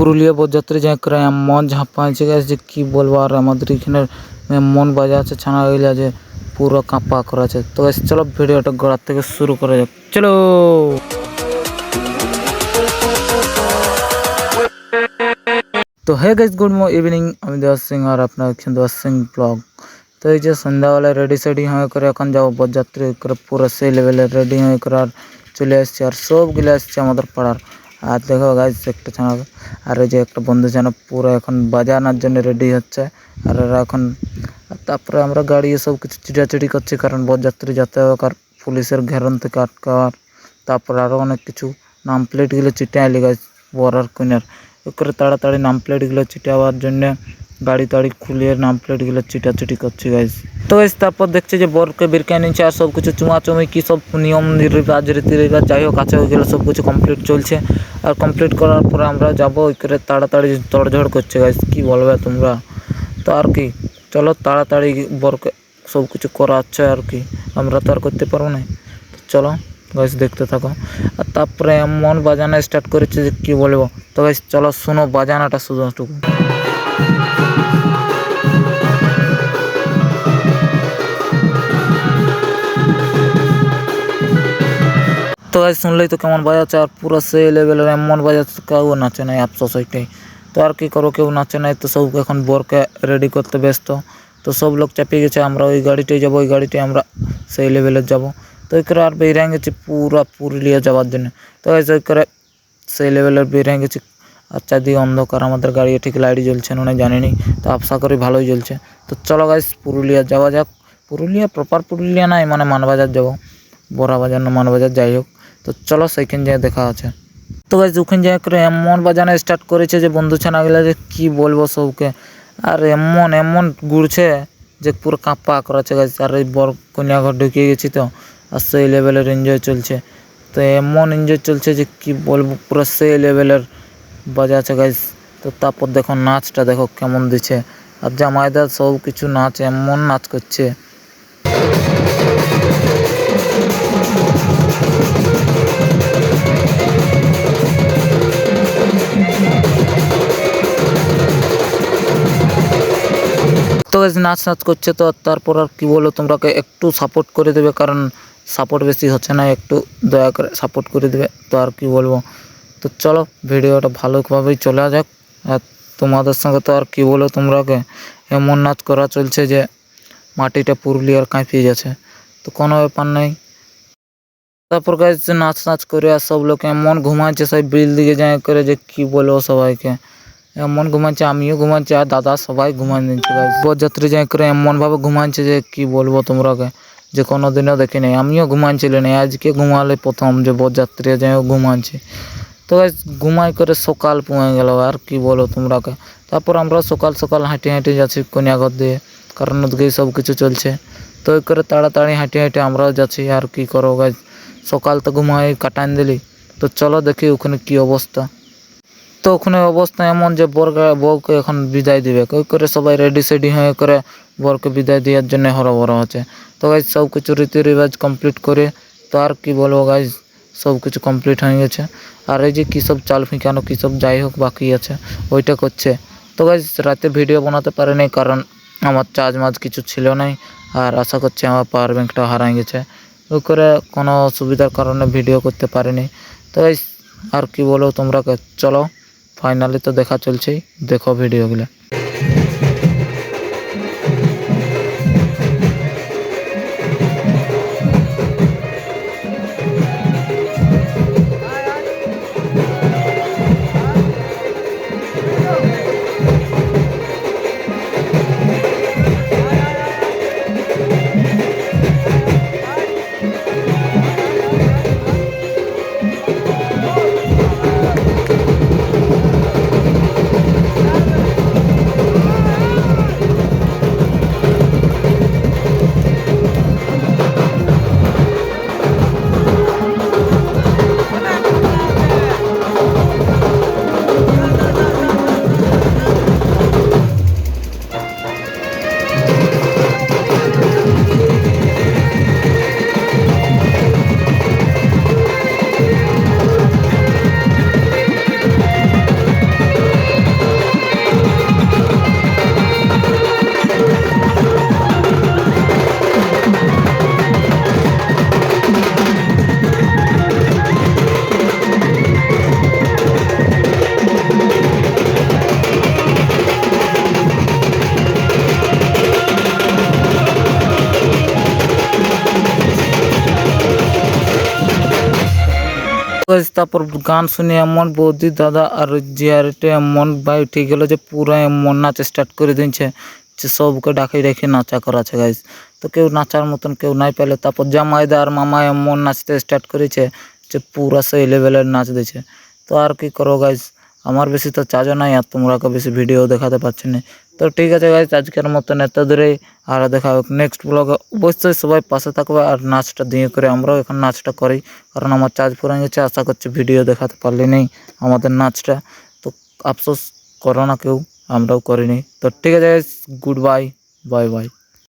পুরুলিয়া বরযাত্রী যাই করে এমন ঝাঁপাইছে গাইস যে কি বলবো। আর আমাদের এখানে এমন বাজা আছে ছানা গিলা যে পুরো কাঁপা করা আছে। তো গাইস চলো ভিডিওটা গোড়ার থেকে শুরু করা যাক, চলো। তো হে গাইস, গুড ইভিনিং, আমি দেওয়ার সিং আর আপনার দেখছেন দেওয়ার সিং ব্লগ। তো এই যে সন্ধ্যাবেলায় রেডি সেডি হয়ে করে এখন যাবো বরযাত্রী করে, পুরো সেই লেভেলের রেডি হয়ে করে আর চলে আসছে। আর সবগুলো আসছে আমাদের পাড়ার। আর দেখো গাইস একটা ছানা আর এই যে একটা বন্ধু ছানা পুরো এখন বাজানোর জন্য রেডি হচ্ছে। আর এরা এখন তারপরে আমরা গাড়ি সব কিছু চিটাচিটি করছি, কারণ বরযাত্রী যাতে হোক আর পুলিশের ঘেরন থেকে আটকাওয়ার। তারপর আরও অনেক কিছু নাম প্লেটগুলো চিটাইলি গাইস বর আর কইনার করে তাড়াতাড়ি নাম প্লেটগুলো চিটাবার জন্য গাড়ি তাড়ি খুলিয়ে নাম প্লেটগুলো চিটাচিটি করছি গাইস। তো গাইস তারপর দেখছি যে বরকে বিরকায় নিচ্ছে আর সব কিছু চুমাচুমি কী সব নিয়ম রিবাজ রীতি রিবাজ যাই হোক আছে, ওইগুলো সব কিছু কমপ্লিট চলছে। আর কমপ্লিট করার পরে আমরা যাবো ওই করে তাড়াতাড়ি তড়ঝড় করছে গাইস, কী বলবে তোমরা। তো আর কি চলো তাড়াতাড়ি বরকে সব কিছু করা আছে আর কি, আমরা তো আর করতে পারবো না। চলো গাইস দেখতে থাকো। আর তারপরে এমন বাজানো স্টার্ট করেছে যে কী বলবো। তো গাইস চলো শোনো বাজানাটা শুধুটুকু। তো গাইস শুনলেই তো কেমন বাজাচ্ছে, আর পুরো সেই লেভেলের এমন বাজাচ্ছে, কেউ নাচে নাই, আফসোস ওইটাই। তো আর কি করো, কেউ নাচে নাই, তো সব এখন বরকে রেডি করতে ব্যস্ত। তো সব লোক চাপিয়ে গেছে, আমরা ওই গাড়িটাই যাবো, ওই গাড়িটাই আমরা সেই লেভেলের যাবো। তো ওই করে আর বেরিয়ে গেছি পুরা পুরুলিয়া যাওয়ার জন্য। তো গাইস ওই করে সেই লেভেলের বেরিয়ে গেছি। আর চারদিকে অন্ধকার, আমাদের গাড়ি ঠিক লাইট জ্বলছে না জানিনি, তো আশা করি ভালোই জ্বলছে। তো চলো গাইস পুরুলিয়া যাওয়া যাক। পুরুলিয়া প্রপার পুরুলিয়া নাই, মানে মানবাজার যাবো, বড়া বাজার না মানবাজার যাই হোক। তো চলো সেইখানে যেয়ে দেখা আছে। তো গাইস ওখানে যাই করে এমন বাজানো স্টার্ট করেছে যে বন্ধু ছানাগুলা যে কী বলবো সবকে। আর এমন এমন ঘুরছে যে পুরো কাঁপা করাচ্ছে গাইস। আর এই বর কন্যা ঘর ঢুকিয়ে গেছি তো, আর সেই লেভেলের এনজয় চলছে। তো এমন এনজয় চলছে যে কি বলবো, পুরো সেই লেভেলের বাজাচ্ছে গাইস। তো তারপর দেখো নাচটা দেখো কেমন দিচ্ছে, আর জামাইদার সব কিছু নাচ এমন নাচ করছে। তো গাইস নাচ করছে, তো তারপর আর কি বলো, তোমরাকে একটু সাপোর্ট করে দেবে, কারণ সাপোর্ট বেশি হচ্ছে না, একটু দয়া করে সাপোর্ট করে দেবে। তো আর কি বলবো, তো চলো ভিডিওটা ভালোভাবেই চলে যাক। আর তোমাদের সঙ্গে তো আর কি বলো, তোমরাকে এমন নাচ করা চলছে যে মাটিটা পুরুলিয়ার কাঁপিয়ে যাচ্ছে। তো কোনো ব্যাপার নেই। তারপর গাইস নাচ করে আর সব লোক এমন ঘুমাচ্ছে সেই বিল দিকে যায় করে যে কি বলবো সবাইকে, এমন ঘুমাচ্ছে, আমিও ঘুমাচ্ছি আর দাদা সবাই ঘুমান দিচ্ছে গাইস। বরযাত্রী যাই করে এমনভাবে ঘুমাচ্ছে যে কি বলবো তোমরাকে, যে কোনো দিনও দেখি নাই, আমিও ঘুমাচ্ছিল না, আজকে ঘুমালে প্রথম যে বরযাত্রী যাই ঘুমাচ্ছি। তো গাইস ঘুমাই করে সকাল পুঁয়ে গেল, আর কি বলো তোমরাকে। তারপর আমরা সকাল সকাল হাঁটি যাচ্ছি কন্যাঘর দিয়ে, কারণ ওদিকেই সব কিছু চলছে। তো ওই করে তাড়াতাড়ি হাঁটি আমরাও যাচ্ছি। আর কি করো গাইস, সকাল তো ঘুমাই কাটান দিলি। তো চলো দেখি ওখানে কি অবস্থা। তো ওখানে অবস্থা এমন যে বউকে এখন বিদায় দিবে, ওই করে সবাই রেডি সেডি হয়ে করে বরকে বিদায় দেওয়ার জন্য হরবড় হচ্ছে। তো গাইজ সব কিছু রীতি রেওয়াজ কমপ্লিট করে, তো আর কি বলবো গাইজ, সব কিছু কমপ্লিট হয়ে গেছে। আর এই যে কী সব চাল ফিঁকানো কী সব যাই হোক বাকি আছে ওইটা করছে। তো গাইজ রাতে ভিডিও বানাতে পারিনি, কারণ আমার চার্জ মার্জ কিছু ছিল নাই, আর আশা করছি আমার পাওয়ার ব্যাঙ্কটা হারাই গেছে, ওই করে কোনো অসুবিধার কারণে ভিডিও করতে পারিনি। তো গাইজ আর কি বলো তোমরা, চলো ফাইনালি তো দেখা চলছেই, দেখো ভিডিওগুলো। গাইস তারপর গান শুনে এমন বৌদি দাদা আর জিয়ারেটে এমন ভাই ঠিক গেল যে পুরো এমন নাচ স্টার্ট করে দিয়েছে যে সবকে ডাকে রেখে নাচা করাছে গাইস। তো কেউ নাচার মতন কেউ নাই পেলে তারপর জামাইদা আর মামা এমন নাচতে স্টার্ট করেছে যে পুরা সেই লেভেলের নাচ দিয়েছে। তো আর কি করো গাইস, আমার বেশি তো চার্জও নাই আর তোমরাকে বেশি ভিডিও দেখাতে পারছি না। তো ঠিক আছে গাইস, আজকের মতন এত দূরেই, আর দেখা হবে নেক্সট ব্লগে। অবশ্যই সবাই পাশে থাকবে আর নাচটা দিয়ে করে আমরাও এখন নাচটা করি, কারণ আমার চার্জ ফুরিয়ে গেছে। আশা করছি ভিডিও দেখাতে পারলে নেই আমাদের নাচটা, তো আফসোস করো না কেউ, আমরাও করিনি। তো ঠিক আছে guys, good bye, bye bye.